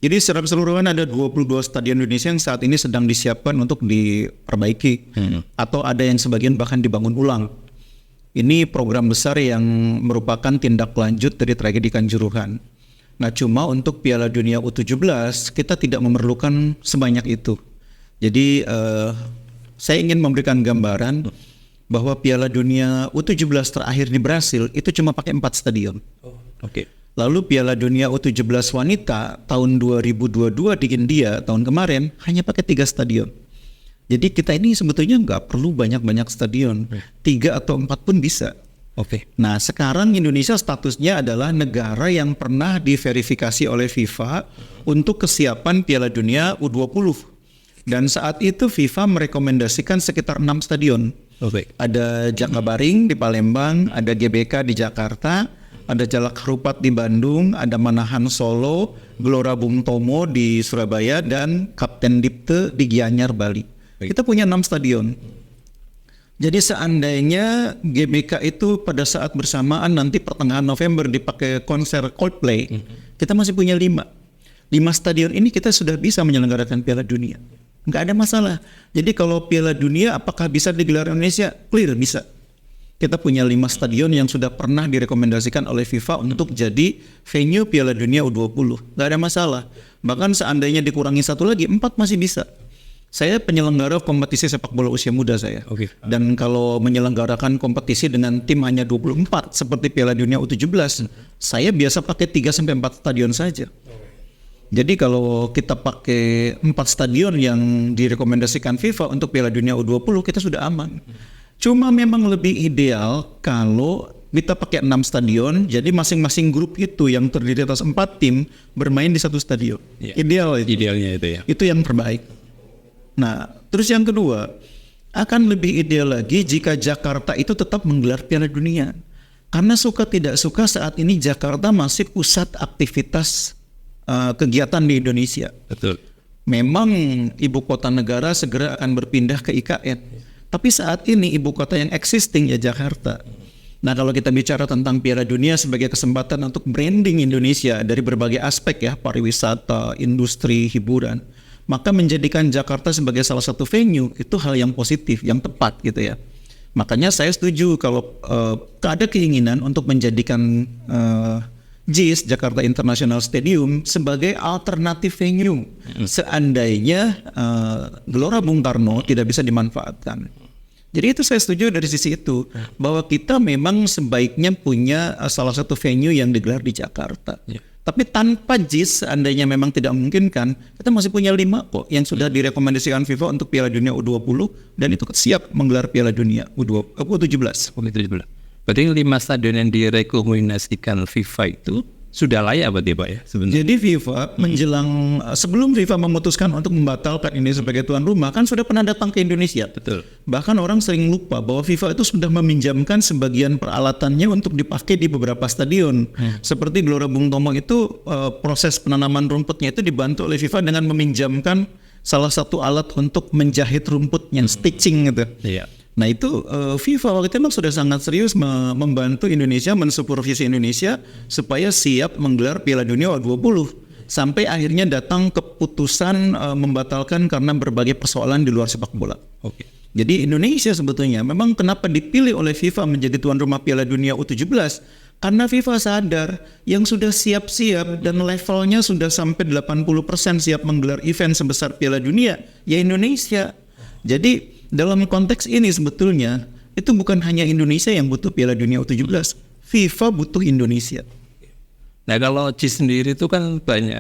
Jadi secara keseluruhan ada 22 stadion Indonesia yang saat ini sedang disiapkan untuk diperbaiki atau ada yang sebagian bahkan dibangun ulang. Ini program besar yang merupakan tindak lanjut dari tragedi Kanjuruhan. Nah, cuma untuk Piala Dunia U17 kita tidak memerlukan sebanyak itu. Jadi saya ingin memberikan gambaran bahwa Piala Dunia U17 terakhir di Brasil itu cuma pakai 4 stadion. Oke. Lalu Piala Dunia U17 wanita tahun 2022 di India tahun kemarin hanya pakai 3 stadion. Jadi kita ini sebetulnya nggak perlu banyak-banyak stadion, 3 atau 4 pun bisa. Oke. Nah sekarang Indonesia statusnya adalah negara yang pernah diverifikasi oleh FIFA untuk kesiapan Piala Dunia U20. Dan saat itu FIFA merekomendasikan sekitar 6 stadion. Oke. Ada Jakabaring di Palembang, ada GBK di Jakarta, ada Jalak Harupat di Bandung, ada Manahan Solo, Gelora Bung Tomo di Surabaya, dan Kapten Dipte di Gianyar, Bali. Kita punya 6 stadion. Jadi seandainya GBK itu pada saat bersamaan nanti pertengahan November dipakai konser Coldplay, kita masih punya 5 stadion ini kita sudah bisa menyelenggarakan Piala Dunia. Nggak ada masalah. Jadi kalau Piala Dunia apakah bisa digelar Indonesia? Clear, bisa. Kita punya 5 stadion yang sudah pernah direkomendasikan oleh FIFA untuk jadi venue Piala Dunia U20. Nggak ada masalah. Bahkan seandainya dikurangi 1 lagi, 4 masih bisa. Saya penyelenggara kompetisi sepak bola usia muda saya. Oke. Dan kalau menyelenggarakan kompetisi dengan tim hanya 24 seperti Piala Dunia U17, saya biasa pakai 3-4 stadion saja. Jadi kalau kita pakai 4 stadion yang direkomendasikan FIFA untuk Piala Dunia U20, kita sudah aman. Cuma memang lebih ideal kalau kita pakai 6 stadion, jadi masing-masing grup itu yang terdiri atas 4 tim bermain di 1 stadion. Ya. Ideal itu. Idealnya itu ya. Itu yang terbaik. Nah, terus yang kedua, akan lebih ideal lagi jika Jakarta itu tetap menggelar Piala Dunia. Karena suka tidak suka saat ini Jakarta masih pusat aktivitas kegiatan di Indonesia. Betul. Memang ibu kota negara segera akan berpindah ke IKN. Tapi saat ini ibu kota yang existing ya Jakarta. Nah kalau kita bicara tentang Piala Dunia sebagai kesempatan untuk branding Indonesia dari berbagai aspek ya, pariwisata, industri, hiburan, maka menjadikan Jakarta sebagai salah satu venue itu hal yang positif, yang tepat gitu ya. Makanya saya setuju kalau ada keinginan untuk menjadikan JIS, Jakarta International Stadium, sebagai alternatif venue seandainya Gelora Bung Karno tidak bisa dimanfaatkan. Jadi itu saya setuju dari sisi itu, bahwa kita memang sebaiknya punya salah satu venue yang digelar di Jakarta. Tapi tanpa JIS, seandainya memang tidak memungkinkan, kita masih punya 5 kok yang sudah direkomendasikan FIFA untuk Piala Dunia U20 dan itu siap menggelar Piala Dunia U17. Berarti 5 stadion yang direkomendasikan FIFA itu sudah layak berarti Pak ya sebenarnya. Jadi FIFA menjelang sebelum FIFA memutuskan untuk membatalkan ini sebagai tuan rumah kan sudah pernah datang ke Indonesia. Betul. Bahkan orang sering lupa bahwa FIFA itu sudah meminjamkan sebagian peralatannya untuk dipakai di beberapa stadion. Seperti Gelora Bung Tomo itu proses penanaman rumputnya itu dibantu oleh FIFA dengan meminjamkan salah satu alat untuk menjahit rumputnya, stitching gitu. Iya. Nah itu FIFA waktu itu memang sudah sangat serius membantu Indonesia, mensupervisi Indonesia supaya siap menggelar Piala Dunia U20. Sampai akhirnya datang keputusan membatalkan karena berbagai persoalan di luar sepak bola. Oke. Jadi Indonesia sebetulnya memang kenapa dipilih oleh FIFA menjadi tuan rumah Piala Dunia U17, karena FIFA sadar yang sudah siap-siap dan levelnya sudah sampai 80% siap menggelar event sebesar Piala Dunia, ya Indonesia. Jadi dalam konteks ini sebetulnya itu bukan hanya Indonesia yang butuh Piala Dunia U17, FIFA butuh Indonesia. Nah kalau JIS sendiri itu kan banyak,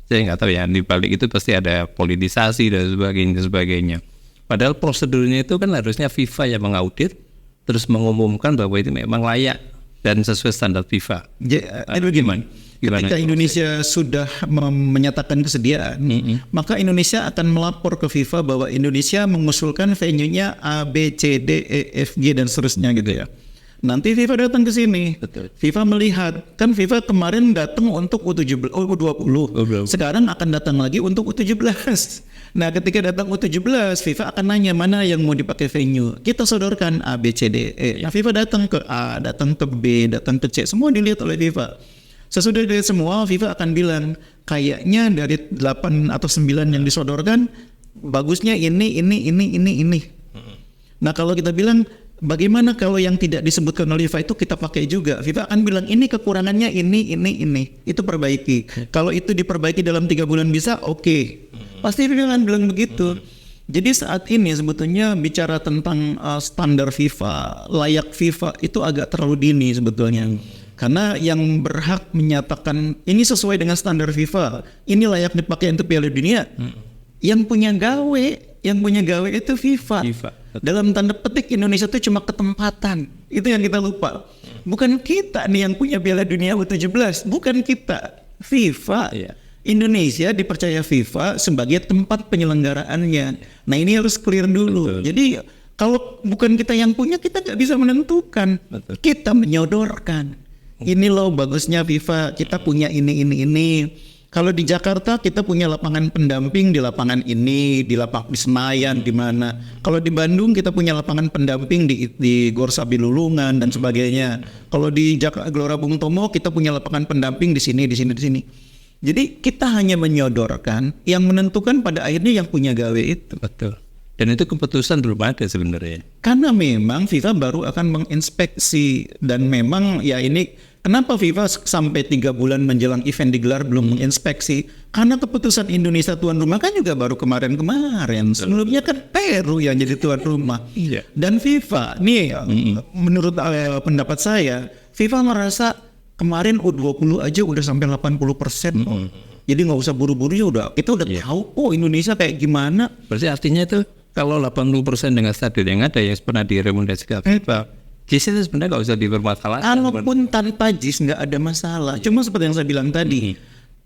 saya nggak tahu ya, di balik itu pasti ada politisasi dan sebagainya. Padahal prosedurnya itu kan harusnya FIFA yang mengaudit, terus mengumumkan bahwa itu memang layak dan sesuai standar FIFA. Bagaimana? Ketika Indonesia sudah menyatakan kesediaan, maka Indonesia akan melapor ke FIFA bahwa Indonesia mengusulkan venue-nya A, B, C, D, E, F, G dan seterusnya gitu ya. Nanti FIFA datang ke sini. Betul. FIFA melihat, kan FIFA kemarin datang untuk U20, sekarang akan datang lagi untuk U17. Nah, ketika datang U17, FIFA akan nanya mana yang mau dipakai venue. Kita sodorkan A, B, C, D, E. Nah, FIFA datang ke A, datang ke B, datang ke C, semua dilihat oleh FIFA. Sesudah dilihat semua, FIFA akan bilang, kayaknya dari 8 atau 9 yang disodorkan bagusnya ini. Nah kalau kita bilang bagaimana kalau yang tidak disebutkan oleh FIFA itu kita pakai juga, FIFA akan bilang ini kekurangannya ini, itu perbaiki. Kalau itu diperbaiki dalam 3 bulan bisa, oke. Pasti dia akan bilang begitu. Jadi saat ini sebetulnya bicara tentang standar FIFA, layak FIFA itu agak terlalu dini sebetulnya. Karena yang berhak menyatakan ini sesuai dengan standar FIFA, ini layak dipakai untuk Piala Dunia, yang punya gawe itu FIFA. Dalam tanda petik Indonesia itu cuma ketempatan. Itu yang kita lupa. Bukan kita nih yang punya Piala Dunia U17, bukan kita, FIFA. Indonesia dipercaya FIFA sebagai tempat penyelenggaraannya. Nah ini harus clear dulu. Jadi kalau bukan kita yang punya, kita nggak bisa menentukan. Kita menyodorkan. Ini loh bagusnya FIFA, kita punya ini. Kalau di Jakarta kita punya lapangan pendamping di lapangan ini, di Senayan, di mana. Kalau di Bandung kita punya lapangan pendamping di Gor Sabi Lulungan dan sebagainya. Kalau di Gelora Bung Tomo kita punya lapangan pendamping di sini. Jadi kita hanya menyodorkan, yang menentukan pada akhirnya yang punya gawe itu. Betul. Dan itu keputusan belum ada sebenarnya. Karena memang FIFA baru akan menginspeksi, dan memang ya ini kenapa FIFA sampai 3 bulan menjelang event digelar belum menginspeksi? Karena keputusan Indonesia tuan rumah kan juga baru kemarin. Sebelumnya kan Peru yang jadi tuan rumah. Dan FIFA nih menurut pendapat saya, FIFA merasa kemarin U20 aja udah sampai 80%. Jadi nggak usah buru-buru ya kita udah tahu Indonesia kayak gimana. Berarti artinya itu kalau 80% dengan stadion yang ada yang pernah direkomendasikan FIFA, JIS itu sebenarnya nggak usah dipermasalahkan. Walaupun tanpa JIS nggak ada masalah. Cuma seperti yang saya bilang tadi,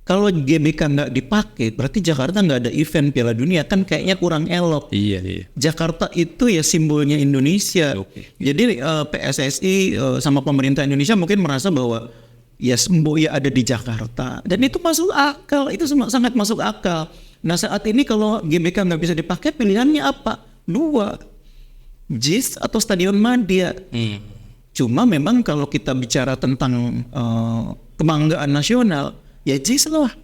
kalau GBK nggak dipakai, berarti Jakarta nggak ada event Piala Dunia, kan kayaknya kurang elok. Iya. Jakarta itu ya simbolnya Indonesia. Jadi PSSI sama pemerintah Indonesia mungkin merasa bahwa ya Semboya ada di Jakarta, dan itu masuk akal, itu sangat masuk akal. Nah saat ini kalau GBK nggak bisa dipakai, pilihannya apa? 2, JIS atau Stadion Madia. Cuma memang kalau kita bicara tentang kebanggaan nasional, ya JIS lah.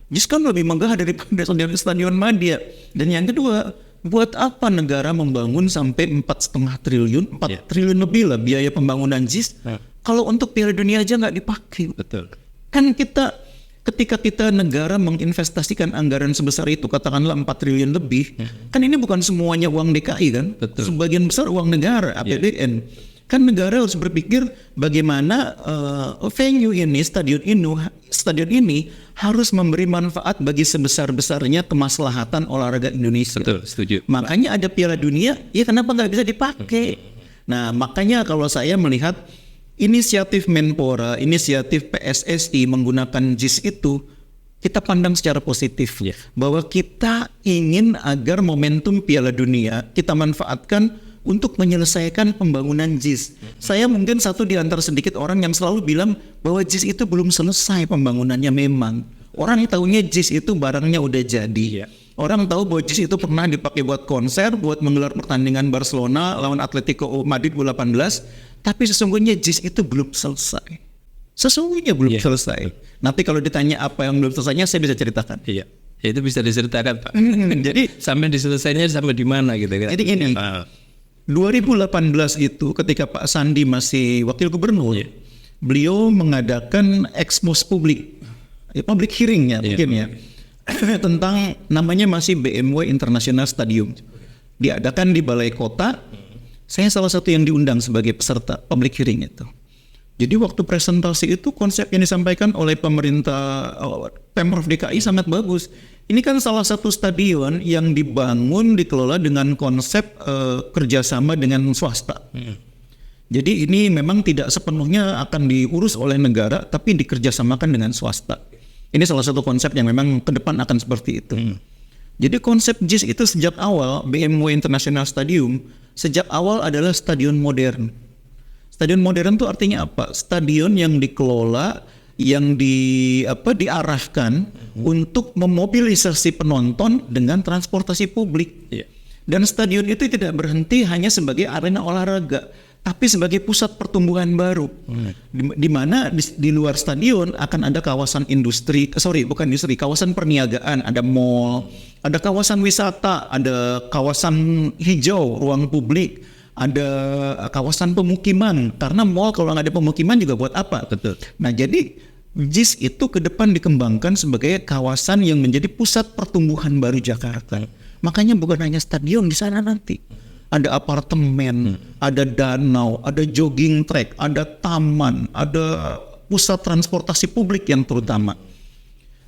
JIS kan lebih megah daripada Stadion Madia. Dan yang kedua, buat apa negara membangun sampai 4,5 triliun, 4 triliun lebih lah biaya pembangunan JIS, kalau untuk Piala Dunia aja nggak dipakai. Betul. Kan ketika kita negara menginvestasikan anggaran sebesar itu, katakanlah 4 triliun lebih, kan ini bukan semuanya uang DKI kan? Betul. Sebagian besar uang negara, APBN. Kan negara harus berpikir bagaimana venue ini, stadion ini harus memberi manfaat bagi sebesar-besarnya kemaslahatan olahraga Indonesia. Betul, setuju. Makanya ada Piala Dunia, ya kenapa nggak bisa dipakai? Nah makanya kalau saya melihat inisiatif Menpora, inisiatif PSSI menggunakan JIS itu, kita pandang secara positif. Bahwa kita ingin agar momentum Piala Dunia kita manfaatkan untuk menyelesaikan pembangunan JIS. Saya mungkin satu di antara sedikit orang yang selalu bilang bahwa JIS itu belum selesai pembangunannya memang. Orang tahunya JIS itu barangnya udah jadi. Orang tahu bahwa JIS itu pernah dipakai buat konser, buat menggelar pertandingan Barcelona lawan Atletico Madrid U18, tapi sesungguhnya JIS itu belum selesai. Selesai. Nanti kalau ditanya apa yang belum selesainya, saya bisa ceritakan. Ya itu bisa diceritakan, Pak. Jadi sampai diselesainya sampai di mana gitu kan. Jadi ini 2018 itu ketika Pak Sandi masih wakil gubernur, beliau mengadakan ekspos publik hearing ya mungkin ya tentang namanya masih BMW International Stadium, diadakan di Balai Kota. Saya salah satu yang diundang sebagai peserta public hearing itu. Jadi waktu presentasi itu konsep yang disampaikan oleh pemerintah Pemprov DKI sangat bagus. Ini kan salah satu stadion yang dibangun, dikelola dengan konsep kerjasama dengan swasta. Jadi ini memang tidak sepenuhnya akan diurus oleh negara, tapi dikerjasamakan dengan swasta. Ini salah satu konsep yang memang ke depan akan seperti itu. Jadi konsep JIS itu sejak awal, BMW International Stadium, sejak awal adalah stadion modern. Stadion modern itu artinya apa? Stadion yang dikelola, yang diarahkan untuk memobilisasi penonton dengan transportasi publik. Dan stadion itu tidak berhenti hanya sebagai arena olahraga, tapi sebagai pusat pertumbuhan baru. Di mana di luar stadion akan ada kawasan kawasan perniagaan, ada mall, ada kawasan wisata, ada kawasan hijau, ruang publik, ada kawasan pemukiman. Karena mall kalau nggak ada pemukiman juga buat apa? Betul. Nah, jadi JIS itu ke depan dikembangkan sebagai kawasan yang menjadi pusat pertumbuhan baru Jakarta. Makanya bukan hanya stadion di sana nanti. Ada apartemen, ada danau, ada jogging track, ada taman, ada pusat transportasi publik yang terutama.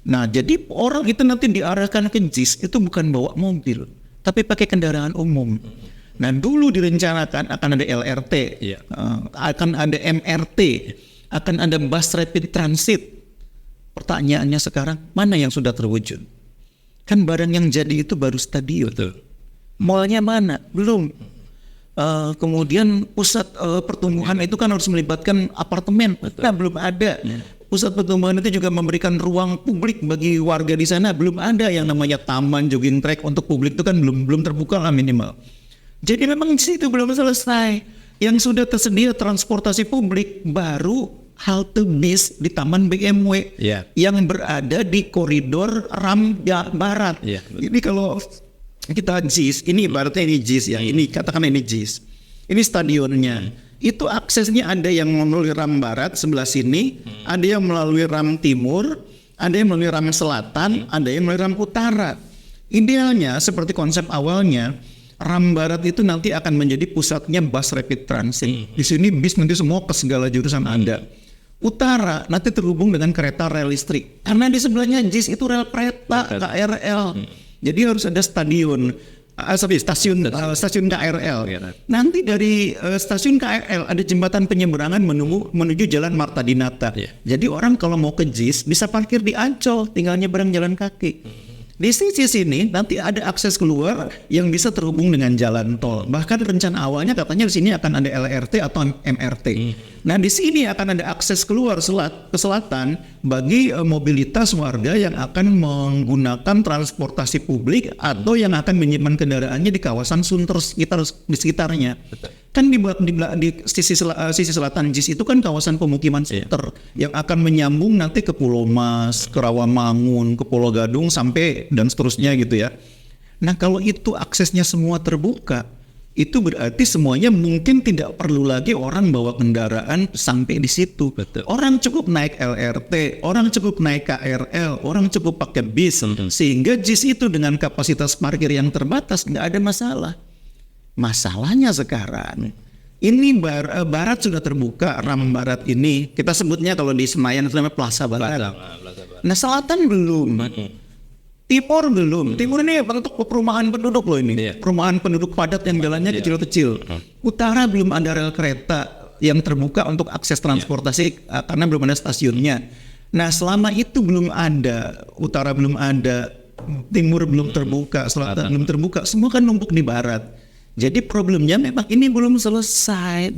Nah, jadi orang itu nanti diarahkan ke JIS itu bukan bawa mobil, tapi pakai kendaraan umum. Nah, dulu direncanakan akan ada LRT, akan ada MRT, akan ada bus rapid transit. Pertanyaannya sekarang, mana yang sudah terwujud? Kan barang yang jadi itu baru stadion. Betul. Mallnya mana? Belum. Kemudian pusat pertumbuhan itu kan harus melibatkan apartemen. Nah, belum ada. Pusat pertumbuhan itu juga memberikan ruang publik bagi warga di sana. Belum ada yang namanya taman, jogging track untuk publik itu kan belum terbuka lah minimal. Jadi memang di situ belum selesai. Yang sudah tersedia transportasi publik baru halte bis di Taman BMW yang berada di koridor Ram Barat. Ini kalau kita JIS, ini ibaratnya ini JIS ya, ini katakan ini JIS. Ini stadionnya. Itu aksesnya ada yang melalui Ram Barat sebelah sini, ada yang melalui Ram Timur, ada yang melalui Ram Selatan, ada yang melalui Ram Utara. Idealnya seperti konsep awalnya, Ram Barat itu nanti akan menjadi pusatnya bus rapid transit. Di sini bis nanti semua ke segala jurusan ada. Utara nanti terhubung dengan kereta rel listrik. Karena di sebelahnya JIS itu rel kereta KRL. Jadi harus ada stasiun KRL. Nanti dari stasiun KRL ada jembatan penyeberangan menuju Jalan Marta Dinata. Jadi orang kalau mau ke JIS bisa parkir di Ancol, tinggal nyebrang jalan kaki. Di sisi sini nanti ada akses keluar yang bisa terhubung dengan jalan tol. Bahkan rencana awalnya katanya di sini akan ada LRT atau MRT. Nah, di sini akan ada akses keluar ke selatan bagi mobilitas warga yang akan menggunakan transportasi publik atau yang akan menyimpan kendaraannya di kawasan Sunter di sekitarnya. Kan di sisi selatan JIS itu kan kawasan pemukiman Sunter yang akan menyambung nanti ke Pulau Mas, ke Rawamangun, ke Pulau Gadung sampai dan seterusnya gitu ya. Nah, kalau itu aksesnya semua terbuka, itu berarti semuanya mungkin tidak perlu lagi orang bawa kendaraan sampai di situ. Orang cukup naik LRT, orang cukup naik KRL, orang cukup pakai bis, sehingga JIS itu dengan kapasitas parkir yang terbatas nggak ada masalah. Masalahnya sekarang ini barat sudah terbuka, Ram Barat ini kita sebutnya kalau di Senayan itu namanya Plaza Barat. Nah, selatan belum. Timur belum. Timur ini bentuk perumahan penduduk loh ini. Perumahan penduduk padat yang jalannya kecil-kecil. Utara belum ada rel kereta yang terbuka untuk akses transportasi karena belum ada stasiunnya. Nah, selama itu belum ada, utara belum ada, timur belum terbuka, selatan belum terbuka, semua kan numpuk di barat. Jadi problemnya memang ini belum selesai.